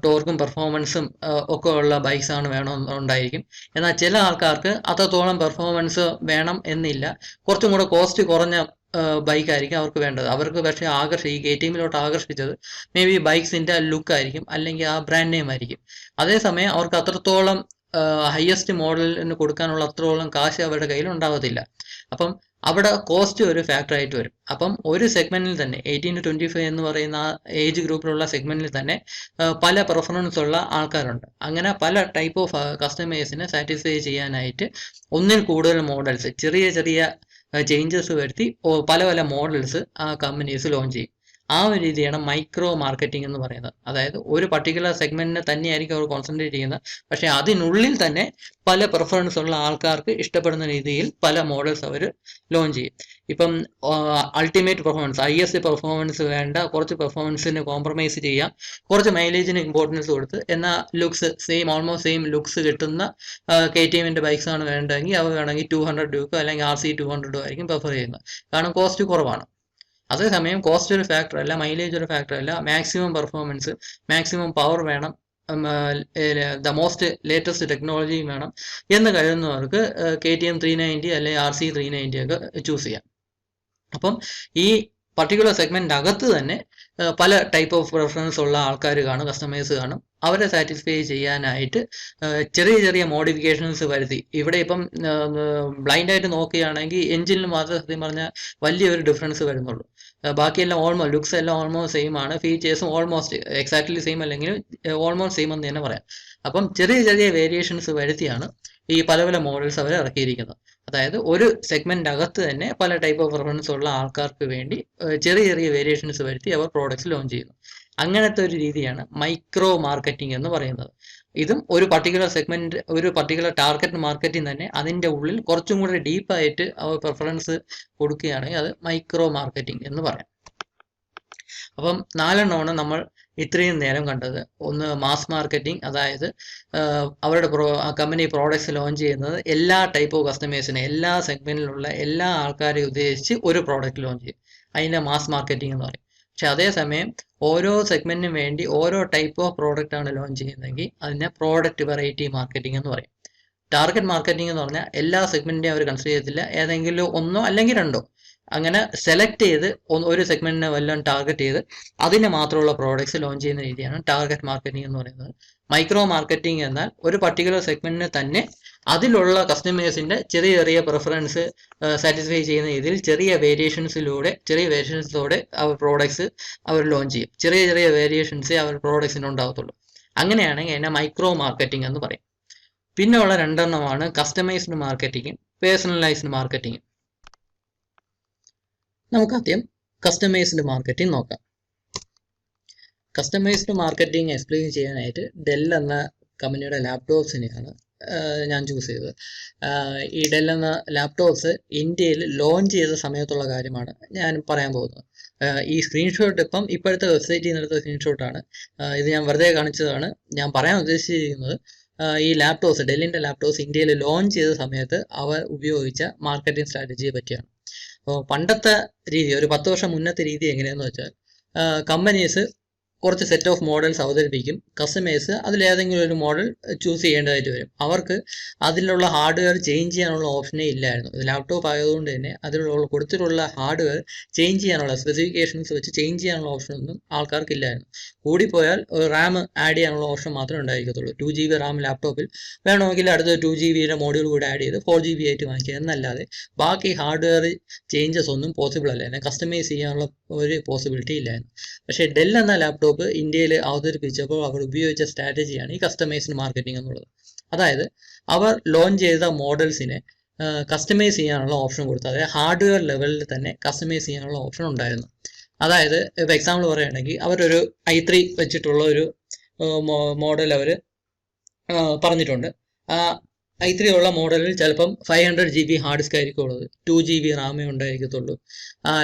ടോർക്കും പെർഫോമൻസും ഒക്കെ ഉള്ള ബൈക്സ് ആണ് ഉണ്ടായിരിക്കും. എന്നാൽ ചില ആൾക്കാർക്ക് അത്രത്തോളം പെർഫോമൻസ് വേണം എന്നില്ല, കുറച്ചും കൂടെ കോസ്റ്റ് കുറഞ്ഞ ബൈക്ക് ആയിരിക്കും അവർക്ക് വേണ്ടത്. അവർക്ക് പക്ഷേ ഈ KTMലോട്ട് ആകർഷിച്ചത് മേ ബി ബൈക്സിന്റെ ലുക്ക് ആയിരിക്കും, അല്ലെങ്കിൽ ആ ബ്രാൻഡ് നെയിം ആയിരിക്കും. അതേസമയം അവർക്ക് അത്രത്തോളം ഹയസ്റ്റ് മോഡലിന് കൊടുക്കാനുള്ള അത്രത്തോളം കാശ് അവരുടെ കയ്യിൽ ഉണ്ടാവത്തില്ല. അപ്പം അവിടെ കോസ്റ്റ് ഒരു ഫാക്ടർ ആയിട്ട് വരും. അപ്പം ഒരു സെഗ്മെന്റിൽ തന്നെ 18 to 25 എന്ന് പറയുന്ന ആ ഏജ് ഗ്രൂപ്പിലുള്ള സെഗ്മെന്റിൽ തന്നെ പല പ്രിഫറൻസ് ഉള്ള ആൾക്കാരുണ്ട്. അങ്ങനെ പല ടൈപ്പ് ഓഫ് കസ്റ്റമേഴ്സിനെ സാറ്റിസ്ഫൈ ചെയ്യാനായിട്ട് ഒന്നിൽ കൂടുതൽ മോഡൽസ്, ചെറിയ ചെറിയ ചേഞ്ചസ് വരുത്തി പല പല മോഡൽസ് ആ കമ്പനീസ് ലോഞ്ച് ചെയ്യും. ആ ഒരു രീതിയാണ് മൈക്രോ മാർക്കറ്റിംഗ് എന്ന് പറയുന്നത്. അതായത് ഒരു പർട്ടിക്കുലർ സെഗ്മെന്റിനെ തന്നെയായിരിക്കും അവർ കോൺസെൻട്രേറ്റ് ചെയ്യുന്നത്, പക്ഷേ അതിനുള്ളിൽ തന്നെ പല പ്രിഫറൻസ് ഉള്ള ആൾക്കാർക്ക് ഇഷ്ടപ്പെടുന്ന രീതിയിൽ പല മോഡൽസ് അവർ ലോഞ്ച് ചെയ്യും. ഇപ്പം അൾട്ടിമേറ്റ് പെർഫോമൻസ്, ഹയസ്റ്റ് പെർഫോമൻസ് വേണ്ട, കുറച്ച് പെർഫോമൻസിന് കോംപ്രമൈസ് ചെയ്യാം, കുറച്ച് ഇമ്പോർട്ടൻസ് കൊടുത്ത് എന്നാൽ ലുക്സ് ഓൾമോസ്റ്റ് സെയിം ലുക്സ് കിട്ടുന്ന KTMന്റെ ബൈക്സ് ആണ് വേണ്ടതെങ്കിൽ അവർ വേണമെങ്കിൽ 200 ഡ്യൂക്കോ അല്ലെങ്കിൽ RC 200 ആയിരിക്കും പ്രിഫർ ചെയ്യുന്നത്. കാരണം കോസ്റ്റ് കുറവാണ്. അതേസമയം കോസ്റ്റ് ഒരു ഫാക്ടർ അല്ല, മൈലേജ് ഒരു ഫാക്ടർ അല്ല, മാക്സിമം പെർഫോമൻസ്, മാക്സിമം പവർ വേണം, ദ മോസ്റ്റ് ലേറ്റസ്റ്റ് ടെക്നോളജിയും വേണം എന്ന് കരുതുന്നവർക്ക് KTM 390 അല്ലെങ്കിൽ RC 390 ഒക്കെ ചൂസ് ചെയ്യാം. അപ്പം ഈ പർട്ടിക്കുലർ സെഗ്മെന്റ് അകത്ത് തന്നെ പല ടൈപ്പ് ഓഫ് പ്രിഫറൻസ് ഉള്ള ആൾക്കാർ കാണും, കസ്റ്റമേഴ്സ് കാണും. അവരെ സാറ്റിസ്ഫൈ ചെയ്യാനായിട്ട് ചെറിയ ചെറിയ മോഡിഫിക്കേഷൻസ് വരുത്തി. ഇവിടെ ഇപ്പം ബ്ലൈൻഡായിട്ട് നോക്കുകയാണെങ്കിൽ എഞ്ചിനിൽ മാത്രമേ സത്യം പറഞ്ഞാൽ വലിയൊരു ഡിഫറൻസ് വരുന്നുള്ളൂ. ബാക്കിയെല്ലാം ലുക്സ് എല്ലാം ഓൾമോസ്റ്റ് സെയിം ആണ്, ഫീച്ചേഴ്സും ഓൾമോസ്റ്റ് എക്സാക്ട്ലി സെയിം അല്ലെങ്കിൽ ഓൾമോസ്റ്റ് സെയിം എന്ന് തന്നെ പറയാം. അപ്പം ചെറിയ ചെറിയ വേരിയേഷൻസ് വരുത്തിയാണ് ഈ പല പല മോഡൽസ് അവർ ഇറക്കിയിരിക്കുന്നത്. അതായത് ഒരു സെഗ്മെന്റ് അകത്ത് തന്നെ പല ടൈപ്പ് ഓഫ് പ്രിഫറൻസ് ഉള്ള ആൾക്കാർക്ക് വേണ്ടി ചെറിയ ചെറിയ വേരിയേഷൻസ് വരുത്തി അവർ പ്രോഡക്ട്സ് ലോഞ്ച് ചെയ്യുന്നു. അങ്ങനത്തെ ഒരു രീതിയാണ് മൈക്രോ മാർക്കറ്റിംഗ് എന്ന് പറയുന്നത്. ഇതും ഒരു പർട്ടിക്കുലർ സെഗ്മെന്റ്, ഒരു പർട്ടിക്കുലർ ടാർഗറ്റ് മാർക്കറ്റിംഗ് തന്നെ അതിൻ്റെ ഉള്ളിൽ കുറച്ചും കൂടി ഡീപ്പായിട്ട് അവർ പ്രിഫറൻസ് കൊടുക്കുകയാണെങ്കിൽ അത് മൈക്രോ മാർക്കറ്റിംഗ് എന്ന് പറയാം. അപ്പം 4 എണ്ണമാണ് നമ്മൾ ഇത്രയും നേരം കണ്ടത്. ഒന്ന് മാസ് മാർക്കറ്റിംഗ്, അതായത് അവരുടെ കമ്പനി പ്രോഡക്ട്സ് ലോഞ്ച് ചെയ്യുന്നത് എല്ലാ ടൈപ്പ് ഓഫ് കസ്റ്റമേഴ്സിനെ, എല്ലാ സെഗ്മെന്റിലുള്ള എല്ലാ ആൾക്കാരെയും ഉദ്ദേശിച്ച് ഒരു പ്രോഡക്റ്റ് ലോഞ്ച് ചെയ്യും. അതിൻ്റെ മാസ് മാർക്കറ്റിംഗ് എന്ന് പറയും. പക്ഷെ അതേസമയം ഓരോ സെഗ്മെന്റിനും വേണ്ടി ഓരോ ടൈപ്പ് ഓഫ് പ്രോഡക്റ്റ് ആണ് ലോഞ്ച് ചെയ്യുന്നതെങ്കിൽ അതിനെ പ്രോഡക്റ്റ് വെറൈറ്റി മാർക്കറ്റിംഗ് എന്ന് പറയും. ടാർഗറ്റ് മാർക്കറ്റിംഗ് എന്ന് പറഞ്ഞാൽ എല്ലാ സെഗ്മെന്റിനെയും അവർ കൺസിഡർ ചെയ്യത്തില്ല, ഏതെങ്കിലും ഒന്നോ അല്ലെങ്കിൽ രണ്ടോ അങ്ങനെ സെലക്ട് ചെയ്ത് ഒരു സെഗ്മെന്റിനെ വല്ലതും ടാർഗറ്റ് ചെയ്ത് അതിന് മാത്രമുള്ള പ്രോഡക്ട്സ് ലോഞ്ച് ചെയ്യുന്ന രീതിയാണ് ടാർഗറ്റ് മാർക്കറ്റിംഗ് എന്ന് പറയുന്നത്. മൈക്രോ മാർക്കറ്റിംഗ് എന്നാൽ ഒരു പർട്ടിക്കുലർ സെഗ്മെന്റിനെ തന്നെ അതിലുള്ള കസ്റ്റമേഴ്സിന്റെ ചെറിയ ചെറിയ പ്രിഫറൻസ് സാറ്റിസ്ഫൈ ചെയ്യുന്ന രീതിയിൽ ചെറിയ വേരിയേഷൻസോടെ അവർ പ്രോഡക്ട്സ് അവർ ലോഞ്ച് ചെയ്യും. ചെറിയ ചെറിയ വേരിയേഷൻസേ അവർ പ്രോഡക്ട്സിന് ഉണ്ടാകത്തുള്ളൂ. അങ്ങനെയാണെങ്കിൽ അതിനെ മൈക്രോ മാർക്കറ്റിംഗ് എന്ന് പറയും. പിന്നെ ഉള്ള 2 എണ്ണമാണ് കസ്റ്റമൈസ്ഡ് മാർക്കറ്റിംഗും പേഴ്സണലൈസ്ഡ് മാർക്കറ്റിംഗും. നമുക്ക് ആദ്യം കസ്റ്റമൈസ്ഡ് മാർക്കറ്റിംഗ് നോക്കാം. കസ്റ്റമൈസ്ഡ് മാർക്കറ്റിംഗ് എക്സ്പ്ലെയിൻ ചെയ്യാനായിട്ട് ഡെൽ എന്ന കമ്പനിയുടെ ലാപ്ടോപ്സിനെയാണ് ഞാൻ ചൂസ് ചെയ്തത്. ഈ ഡെൽ എന്ന ലാപ്ടോപ്സ് ഇന്ത്യയിൽ ലോഞ്ച് ചെയ്ത സമയത്തുള്ള കാര്യമാണ് ഞാൻ പറയാൻ പോകുന്നത്. ഈ സ്ക്രീൻഷോട്ട് ഇപ്പോഴത്തെ വെബ്സൈറ്റിൽ നിന്ന് എടുത്ത സ്ക്രീൻഷോട്ടാണ്. ഇത് ഞാൻ വെറുതെ കാണിച്ചതാണ്. ഞാൻ പറയാൻ ഉദ്ദേശിച്ചിരിക്കുന്നത് ഈ ലാപ്ടോപ്സ്, ഡെല്ലിൻ്റെ ലാപ്ടോപ്സ് ഇന്ത്യയിൽ ലോഞ്ച് ചെയ്ത സമയത്ത് അവർ ഉപയോഗിച്ച മാർക്കറ്റിംഗ് സ്ട്രാറ്റജിയെ പറ്റിയാണ്. അപ്പോൾ പണ്ടത്തെ രീതി, ഒരു 10 വർഷം മുന്നത്തെ രീതി എങ്ങനെയാണെന്ന് വെച്ചാൽ കമ്പനീസ് കുറച്ച് സെറ്റ് ഓഫ് മോഡൽസ് അവതരിപ്പിക്കും. കസ്റ്റമേഴ്സ് അതിലേതെങ്കിലും ഒരു മോഡൽ ചൂസ് ചെയ്യേണ്ടതായിട്ട് വരും. അവർക്ക് അതിലുള്ള ഹാർഡ്വെയർ ചേഞ്ച് ചെയ്യാനുള്ള ഓപ്ഷനേ ഇല്ലായിരുന്നു. ലാപ്ടോപ്പ് ആയതുകൊണ്ട് തന്നെ അതിലുള്ള കൊടുത്തിട്ടുള്ള ഹാർഡ്വെയർ ചേഞ്ച് ചെയ്യാനുള്ള സ്പെസിഫിക്കേഷൻസ് വെച്ച് ചേഞ്ച് ചെയ്യാനുള്ള ഓപ്ഷനൊന്നും ആൾക്കാർക്ക് ഇല്ലായിരുന്നു. കൂടിപ്പോയാൽ റാം ആഡ് ചെയ്യാനുള്ള ഓപ്ഷൻ മാത്രമേ ഉണ്ടായിരിക്കത്തുള്ളൂ. 2 GB റാം ലാപ്ടോപ്പിൽ വേണമെങ്കിൽ അടുത്ത 2 GB മോഡ്യൂൾ കൂടെ ആഡ് ചെയ്ത് 4 GB ആയിട്ട് വാങ്ങിക്കുക എന്നല്ലാതെ ബാക്കി ഹാർഡ്വെയർ ചേഞ്ചസ് ഒന്നും പോസിബിൾ അല്ലായിരുന്നു. കസ്റ്റമൈസ് ചെയ്യാനുള്ള ഒരു പോസിബിലിറ്റി ഇല്ലായിരുന്നു. പക്ഷേ ഡെൽ എന്ന ലാപ്ടോപ്പ് ഇന്ത്യയിൽ അവതരിപ്പിച്ചപ്പോൾ അവർ ഉപയോഗിച്ച സ്ട്രാറ്റജിയാണ് ഈ കസ്റ്റമൈസ്ഡ് മാർക്കറ്റിംഗ് എന്നുള്ളത്. അതായത് അവർ ലോഞ്ച് ചെയ്ത മോഡൽസിനെ കസ്റ്റമൈസ് ചെയ്യാനുള്ള ഓപ്ഷൻ കൊടുത്തു. അതായത് ഹാർഡ്വെയർ ലെവലിൽ തന്നെ കസ്റ്റമൈസ് ചെയ്യാനുള്ള ഓപ്ഷൻ ഉണ്ടായിരുന്നു. അതായത് ഇപ്പോൾ എക്സാമ്പിൾ പറയുകയാണെങ്കിൽ അവരൊരു i3 വെച്ചിട്ടുള്ള ഒരു മോഡൽ അവർ പറഞ്ഞിട്ടുണ്ട്. i3 ഉള്ള മോഡലിൽ ചിലപ്പം 500 GB ഹാർഡ് ഡിസ്ക് ആയിരിക്കും ഉള്ളത്, 2 GB റാമേ ഉണ്ടായിരിക്കത്തുള്ളൂ.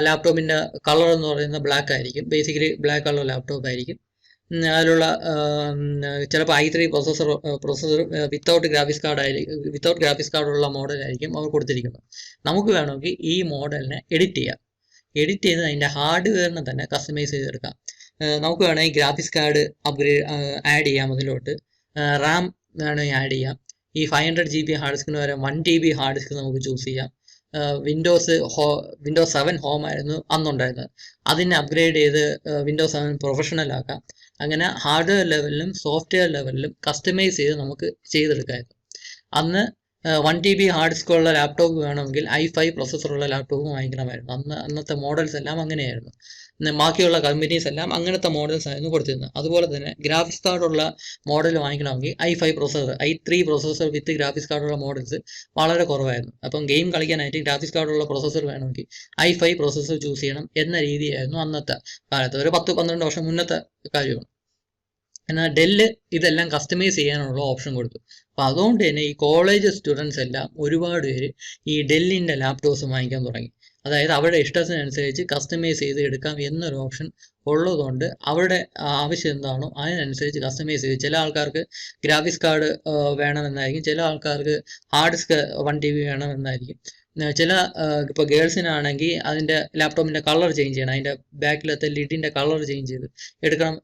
ലാപ്ടോപ്പിൻ്റെ കളർ എന്ന് പറയുന്നത് ബ്ലാക്ക് ആയിരിക്കും, ബേസിക്കലി ബ്ലാക്ക് കളർ ലാപ്ടോപ്പ് ആയിരിക്കും. അതിലുള്ള ചിലപ്പോൾ i3 processor without graphics card ആയിരിക്കും, വിത്തൗട്ട് ഗ്രാഫിക്സ് കാർഡുള്ള മോഡലായിരിക്കും അവർ കൊടുത്തിരിക്കുന്നത്. നമുക്ക് വേണമെങ്കിൽ ഈ മോഡലിനെ എഡിറ്റ് ചെയ്യാം. എഡിറ്റ് ചെയ്ത് അതിൻ്റെ ഹാർഡ്വെയറിനെ തന്നെ കസ്റ്റമൈസ് ചെയ്തെടുക്കാം. നമുക്ക് വേണമെങ്കിൽ ഗ്രാഫിക്സ് കാർഡ് അപ്ഗ്രേഡ് ആഡ് ചെയ്യാം, അതിലോട്ട് റാം വേണമെങ്കിൽ ആഡ് ചെയ്യാം. ഈ 500 GB ഹാർഡ് ഡിസ്കിന് വരെ 1 TB ഹാർഡ് ഡിസ്ക് നമുക്ക് ചൂസ് ചെയ്യാം. വിൻഡോസ് 7 ഹോം ആയിരുന്നു അന്നുണ്ടായിരുന്നത്, അതിനെ അപ്ഗ്രേഡ് ചെയ്ത് വിൻഡോസ് 7 പ്രൊഫഷണൽ ആക്കാം. അങ്ങനെ ഹാർഡ്വെയർ ലെവലിലും സോഫ്റ്റ്വെയർ ലെവലിലും കസ്റ്റമൈസ് ചെയ്ത് നമുക്ക് ചെയ്തെടുക്കാമായിരുന്നു. അന്ന് 1 TB ഹാർഡ് ഡിസ്ക് ഉള്ള ലാപ്ടോപ്പ് വേണമെങ്കിൽ i5 പ്രോസസ്സറുള്ള ലാപ്ടോപ്പ് വാങ്ങിക്കണമായിരുന്നു. അന്നത്തെ മോഡൽസ് എല്ലാം അങ്ങനെയായിരുന്നു. ബാക്കിയുള്ള കമ്പനീസ് എല്ലാം അങ്ങനത്തെ മോഡൽസ് ആയിരുന്നു കൊടുത്തിരുന്നത്. അതുപോലെ തന്നെ ഗ്രാഫിക്സ് കാർഡുള്ള മോഡൽ വാങ്ങിക്കണമെങ്കിൽ i5 processor, i3 processor with graphics കാർഡുള്ള മോഡൽസ് വളരെ കുറവായിരുന്നു. അപ്പം ഗെയിം കളിക്കാനായിട്ട് ഗ്രാഫിക്സ് കാർഡുള്ള പ്രോസസ്സർ വേണമെങ്കിൽ i5 പ്രോസസ്സർ ചൂസ് ചെയ്യണം എന്ന രീതിയായിരുന്നു അന്നത്തെ കാലത്ത്. ഒരു 10-12 വർഷം മുന്നത്തെ കാര്യമാണ്. എന്നാൽ ഡെല്ല് ഇതെല്ലാം കസ്റ്റമൈസ് ചെയ്യാനുള്ള ഓപ്ഷൻ കൊടുത്തു. അപ്പോൾ അതുകൊണ്ട് തന്നെ ഈ കോളേജ് സ്റ്റുഡൻസ് എല്ലാം ഒരുപാട് പേര് ഈ ഡെല്ലിൻ്റെ ലാപ്ടോപ്സ് വാങ്ങിക്കാൻ തുടങ്ങി. അതായത് അവരുടെ ഇഷ്ടത്തിനനുസരിച്ച് കസ്റ്റമൈസ് ചെയ്ത് എടുക്കാം എന്നൊരു ഓപ്ഷൻ ഉള്ളതുകൊണ്ട് അവരുടെ ആവശ്യം എന്താണോ അതിനനുസരിച്ച് കസ്റ്റമൈസ് ചെയ്ത്, ചില ആൾക്കാർക്ക് ഗ്രാഫിക്സ് കാർഡ് വേണമെന്നായിരിക്കും, ചില ആൾക്കാർക്ക് ഹാർഡ് ഡിസ്ക് 1 TB വേണമെന്നായിരിക്കും, ചില ഇപ്പോൾ ഗേൾസിനാണെങ്കിൽ അതിൻ്റെ ലാപ്ടോപ്പിൻ്റെ കളർ ചേഞ്ച് ചെയ്യണം, അതിൻ്റെ ബാക്കിലത്തെ ലിഡിൻ്റെ കളർ ചേഞ്ച് ചെയ്ത് എടുക്കണം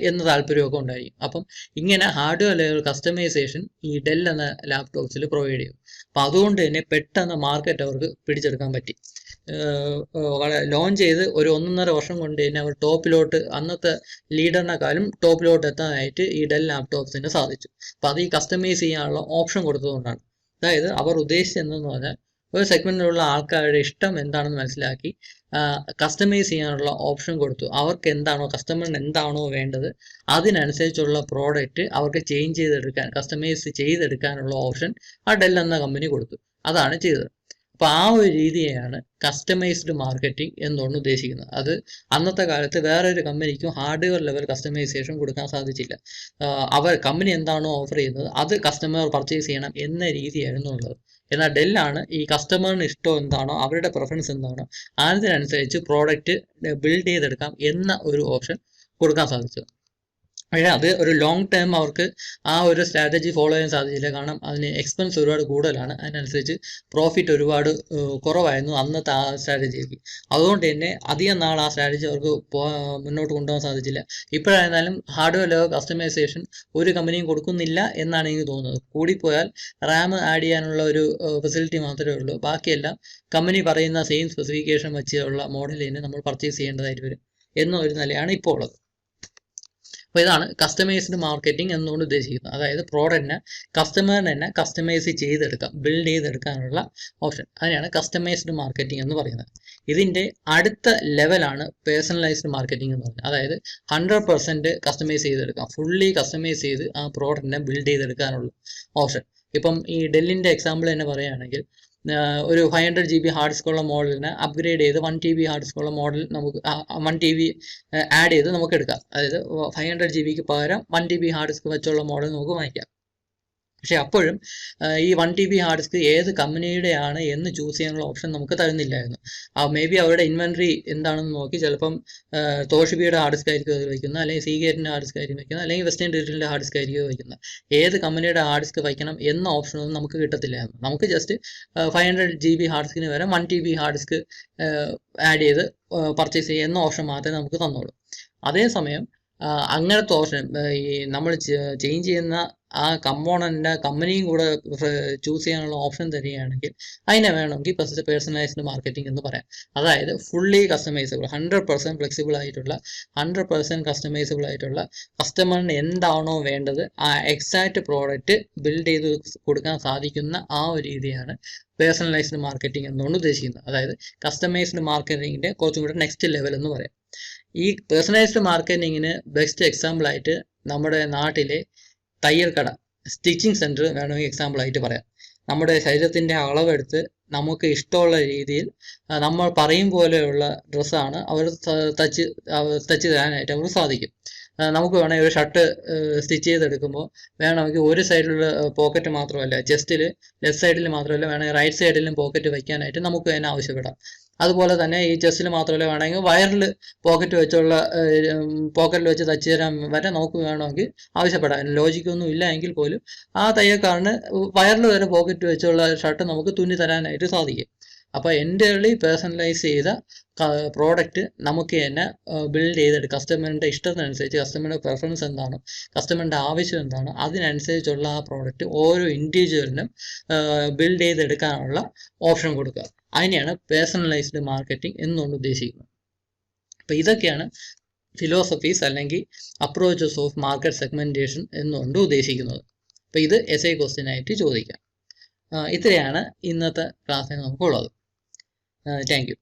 എന്ന താല്പര്യമൊക്കെ ഉണ്ടായിരിക്കും. അപ്പം ഇങ്ങനെ ഹാർഡ്വെയർ ലെവൽ കസ്റ്റമൈസേഷൻ ഈ ഡെൽ എന്ന ലാപ്ടോപ്സിൽ പ്രൊവൈഡ് ചെയ്യും. അപ്പം അതുകൊണ്ട് തന്നെ പെട്ടെന്ന് മാർക്കറ്റ് അവർക്ക് പിടിച്ചെടുക്കാൻ പറ്റി. ലോഞ്ച് ചെയ്ത് ഒരു 1.5 വർഷം കൊണ്ട് തന്നെ അവർ ടോപ്പിലോട്ട്, അന്നത്തെ ലീഡറിനെക്കാളും ടോപ്പിലോട്ട് എത്താനായിട്ട് ഈ ഡെൽ ലാപ്ടോപ്സിന് സാധിച്ചു. അപ്പം അത് ഈ കസ്റ്റമൈസ് ചെയ്യാനുള്ള ഓപ്ഷൻ കൊടുത്തതുകൊണ്ടാണ്. അതായത് അവർ ഉദ്ദേശിച്ചതെന്ന് പറഞ്ഞാൽ ഒരു സെഗ്മെന്റിലുള്ള ആൾക്കാരുടെ ഇഷ്ടം എന്താണെന്ന് മനസ്സിലാക്കി കസ്റ്റമൈസ് ചെയ്യാനുള്ള ഓപ്ഷൻ കൊടുത്തു. അവർക്ക് എന്താണോ, കസ്റ്റമറിന് എന്താണോ വേണ്ടത് അതിനനുസരിച്ചുള്ള പ്രോഡക്റ്റ് അവർക്ക് ചേഞ്ച് ചെയ്തെടുക്കാൻ, കസ്റ്റമൈസ് ചെയ്തെടുക്കാനുള്ള ഓപ്ഷൻ ആ ഡെൽ എന്ന കമ്പനി കൊടുത്തു. അതാണ് ചെയ്തത്. അപ്പോൾ ആ ഒരു രീതിയെയാണ് കസ്റ്റമൈസ്ഡ് മാർക്കറ്റിംഗ് എന്നുകൊണ്ട് ഉദ്ദേശിക്കുന്നത്. അത് അന്നത്തെ കാലത്ത് വേറൊരു കമ്പനിക്കും ഹാർഡ്വെയർ ലെവൽ കസ്റ്റമൈസേഷൻ കൊടുക്കാൻ സാധിച്ചില്ല. കമ്പനി എന്താണോ ഓഫർ ചെയ്യുന്നത് അത് കസ്റ്റമർ പർച്ചേസ് ചെയ്യണം എന്ന രീതിയായിരുന്നു ഉള്ളത്. എന്നാൽ ഡെല്ലാണ് ഈ കസ്റ്റമറിന് ഇഷ്ടം എന്താണോ, അവരുടെ പ്രിഫറൻസ് എന്താണോ അതിനനുസരിച്ച് പ്രോഡക്റ്റ് ബിൽഡ് ചെയ്തെടുക്കാം എന്ന ഒരു ഓപ്ഷൻ കൊടുക്കാൻ സാധിച്ചത്. പക്ഷേ അത് ഒരു ലോങ് ടേം അവർക്ക് ആ ഒരു സ്ട്രാറ്റജി ഫോളോ ചെയ്യാൻ സാധിച്ചില്ല. കാരണം അതിന് എക്സ്പെൻസ് ഒരുപാട് കൂടുതലാണ്, അതിനനുസരിച്ച് പ്രോഫിറ്റ് ഒരുപാട് കുറവായിരുന്നു അന്നത്തെ ആ സ്ട്രാറ്റജിക്ക്. അതുകൊണ്ട് തന്നെ അധികം നാൾ ആ സ്ട്രാറ്റജി അവർക്ക് മുന്നോട്ട് കൊണ്ടുപോകാൻ സാധിച്ചില്ല. ഇപ്പോഴായിരുന്നാലും ഹാർഡ്വെയർ ലെവൽ കസ്റ്റമൈസേഷൻ ഒരു കമ്പനിയും കൊടുക്കുന്നില്ല എന്നാണ് എനിക്ക് തോന്നുന്നത്. കൂടിപ്പോയാൽ റാം ആഡ് ചെയ്യാനുള്ള ഒരു ഫെസിലിറ്റി മാത്രമേ ഉള്ളൂ. ബാക്കിയെല്ലാം കമ്പനി പറയുന്ന സെയിം സ്പെസിഫിക്കേഷൻ വെച്ചുള്ള മോഡൽ തന്നെ നമ്മൾ പർച്ചേസ് ചെയ്യേണ്ടതായിട്ട് വരും എന്നൊരു നിലയാണ് ഇപ്പോൾ ഉള്ളത്. അപ്പോൾ ഇതാണ് കസ്റ്റമൈസ്ഡ് മാർക്കറ്റിംഗ് എന്നുകൊണ്ട് ഉദ്ദേശിക്കുന്നത്. അതായത് പ്രോഡക്റ്റിനെ കസ്റ്റമറിന് തന്നെ കസ്റ്റമൈസ് ചെയ്തെടുക്കാം, ബിൽഡ് ചെയ്തെടുക്കാനുള്ള ഓപ്ഷൻ, അതിനെയാണ് കസ്റ്റമൈസ്ഡ് മാർക്കറ്റിംഗ് എന്ന് പറയുന്നത്. ഇതിൻ്റെ അടുത്ത ലെവലാണ് പേഴ്സണലൈസ്ഡ് മാർക്കറ്റിംഗ് എന്ന് പറയുന്നത്. അതായത് 100% കസ്റ്റമൈസ് ചെയ്തെടുക്കാം, ഫുള്ളി കസ്റ്റമൈസ് ചെയ്ത് ആ പ്രോഡക്റ്റിനെ ബിൽഡ് ചെയ്തെടുക്കാനുള്ള ഓപ്ഷൻ. ഇപ്പം ഈ ഡെല്ലിൻ്റെ എക്സാമ്പിൾ തന്നെ പറയുകയാണെങ്കിൽ ഒരു 500 GB ഹാർഡ് ഡിസ്ക് ഉള്ള മോഡലിനെ അപ്ഗ്രേഡ് ചെയ്ത് 1 TB ഹാർഡ് ഡിസ്ക് ഉള്ള മോഡൽ നമുക്ക് 1 TB ആഡ് ചെയ്ത് നമുക്ക് എടുക്കാം. അതായത് 500 GB പകരം 1 TB ഹാർഡ് ഡിസ്ക് വെച്ചുള്ള മോഡൽ നമുക്ക് വാങ്ങിക്കാം. പക്ഷെ അപ്പോഴും ഈ 1 TB ഹാർഡ് ഡിസ്ക് ഏത് കമ്പനിയുടെയാണ് എന്ന് ചൂസ് ചെയ്യാനുള്ള ഓപ്ഷൻ നമുക്ക് തരുന്നില്ലായിരുന്നു. മേ ബി അവരുടെ ഇൻവെൻട്രി എന്താണെന്ന് നോക്കി ചിലപ്പം തോഷിബിയുടെ ഹാർഡ് ഡിസ്ക് ആയിരിക്കും അത് വയ്ക്കുന്നത്, അല്ലെങ്കിൽ സീഗേറ്റിൻ്റെ ഹാർഡ് ഡിസ്ക് ആയിരിക്കും വയ്ക്കുന്നത്, അല്ലെങ്കിൽ വെസ്റ്റേൺ ഡിജിറ്റലിൻ്റെ ഹാർഡ് ഡിസ്ക് ആയിരിക്കും വയ്ക്കുന്നത്. ഏത് കമ്പനിയുടെ ഹാർഡ് ഡിസ്ക് വയ്ക്കണം എന്ന ഓപ്ഷനൊന്നും നമുക്ക് കിട്ടത്തില്ലായിരുന്നു. നമുക്ക് ജസ്റ്റ് 500 GB ഹാർഡ് ഡിസ്കിന് വരെ 1 TB ഹാർഡ് ഡിസ്ക് ആഡ് ചെയ്ത് പർച്ചേസ് ചെയ്യുന്ന ഓപ്ഷൻ മാത്രമേ നമുക്ക് തന്നുള്ളൂ. അതേസമയം അങ്ങനത്തെ ഓപ്ഷൻ ഈ നമ്മൾ ചേഞ്ച് ചെയ്യുന്ന ആ കമ്പോണൻറ്റിൻ്റെ കമ്പനിയും കൂടെ ചൂസ് ചെയ്യാനുള്ള ഓപ്ഷൻ തരികയാണെങ്കിൽ അതിനെ വേണമെങ്കിൽ പേഴ്സണലൈസ്ഡ് മാർക്കറ്റിംഗ് എന്ന് പറയാം. അതായത് ഫുള്ളി കസ്റ്റമൈസബിൾ, 100% ഫ്ലെക്സിബിൾ ആയിട്ടുള്ള, 100% കസ്റ്റമൈസബിൾ ആയിട്ടുള്ള, കസ്റ്റമറിന് എന്താണോ വേണ്ടത് ആ എക്സാക്റ്റ് പ്രോഡക്റ്റ് ബിൽഡ് ചെയ്ത് കൊടുക്കാൻ സാധിക്കുന്ന ആ ഒരു രീതിയാണ് പേഴ്സണലൈസ്ഡ് മാർക്കറ്റിംഗ് എന്നുകൊണ്ട് ഉദ്ദേശിക്കുന്നത്. അതായത് കസ്റ്റമൈസ്ഡ് മാർക്കറ്റിങ്ങിൻ്റെ കുറച്ചും കൂടെ നെക്സ്റ്റ് ലെവൽ എന്ന് പറയാം. ഈ പേഴ്സണലൈസ്ഡ് മാർക്കറ്റിങ്ങിന് ബെസ്റ്റ് എക്സാമ്പിൾ ആയിട്ട് നമ്മുടെ നാട്ടിലെ തയ്യൽ കട, സ്റ്റിച്ചിങ് സെൻറ്റർ വേണമെങ്കിൽ എക്സാമ്പിൾ ആയിട്ട് പറയാം. നമ്മുടെ ശരീരത്തിൻ്റെ അളവെടുത്ത് നമുക്ക് ഇഷ്ടമുള്ള രീതിയിൽ നമ്മൾ പറയും പോലെയുള്ള ഡ്രസ്സാണ് അവർ തച്ച് തരാനായിട്ട് അവർക്ക് സാധിക്കും. നമുക്ക് വേണമെങ്കിൽ ഒരു ഷർട്ട് സ്റ്റിച്ച് ചെയ്തെടുക്കുമ്പോൾ വേണമെങ്കിൽ ഒരു സൈഡിലുള്ള പോക്കറ്റ് മാത്രമല്ല, ചെസ്റ്റിൽ ലെഫ്റ്റ് സൈഡിൽ മാത്രമല്ല, വേണമെങ്കിൽ റൈറ്റ് സൈഡിലും പോക്കറ്റ് വയ്ക്കാനായിട്ട് നമുക്ക് തന്നെ ആവശ്യപ്പെടാം. അതുപോലെ തന്നെ ഈ ചെസ്റ്റിൽ മാത്രമല്ല, വേണമെങ്കിൽ വയറിൽ പോക്കറ്റിൽ വെച്ച് തച്ച് തരാൻ വരെ നമുക്ക് വേണമെങ്കിൽ ആവശ്യപ്പെടാം. ലോജിക്കൊന്നും ഇല്ല എങ്കിൽ പോലും ആ തയ്യൽക്കാരന് വയറിൽ വരെ പോക്കറ്റ് വെച്ചുള്ള ഷർട്ട് നമുക്ക് തുന്നി തരാനായിട്ട് സാധിക്കും. അപ്പോൾ എൻ്റർലി പേഴ്സണലൈസ് ചെയ്ത പ്രോഡക്റ്റ് നമുക്ക് തന്നെ ബിൽഡ് ചെയ്തെടുക്കും. കസ്റ്റമറിൻ്റെ ഇഷ്ടത്തിനനുസരിച്ച്, കസ്റ്റമറുടെ പ്രിഫറൻസ് എന്താണ്, കസ്റ്റമറിൻ്റെ ആവശ്യം എന്താണ്, അതിനനുസരിച്ചുള്ള ആ പ്രോഡക്റ്റ് ഓരോ ഇൻഡിവിജ്വലിനും ബിൽഡ് ചെയ്തെടുക്കാനുള്ള ഓപ്ഷൻ കൊടുക്കുക. അതിനെയാണ് പേഴ്സണലൈസ്ഡ് മാർക്കറ്റിംഗ് എന്നുകൊണ്ട് ഉദ്ദേശിക്കുന്നത്. അപ്പോൾ ഇതൊക്കെയാണ് ഫിലോസഫീസ് അല്ലെങ്കിൽ അപ്രോച്ചസ് ഓഫ് മാർക്കറ്റ് സെഗ്മെൻറ്റേഷൻ എന്നുകൊണ്ട് ഉദ്ദേശിക്കുന്നത്. അപ്പോൾ ഇത് എസ്ഐ ക്വസ്റ്റ്യൻ ആയിട്ട് ചോദിക്കാം. ഇത്രയാണ് ഇന്നത്തെ ക്ലാസ്സിന് നമുക്കുള്ളത്. Thank you.